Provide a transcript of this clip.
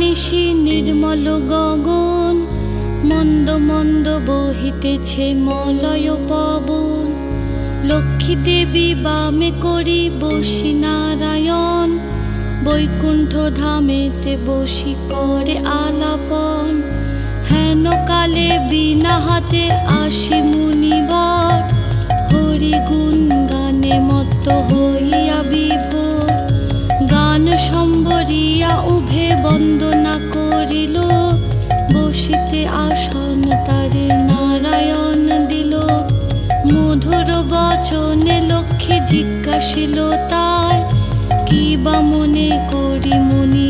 নিশি নির্মল গগন, মন্দ মন্দ বহিতেছে মলয় পবন। লক্ষ্মী দেবী বামে করি বসি নারায়ণ, বৈকুণ্ঠ ধামেতে বসি করে আলাপন। হেন কালে বিনা হাতে আসি মুনিবর, হরি গুণ গানে মত্ত হইয়া বিভোর। গান সম্বরিয়া উভে বন্দনা করিল, বসিতে আসন তারে নারায়ণ দিল। মধুর বচনে লক্ষ্মী জিজ্ঞাসিল তাই, কি বা মনে করি মুনি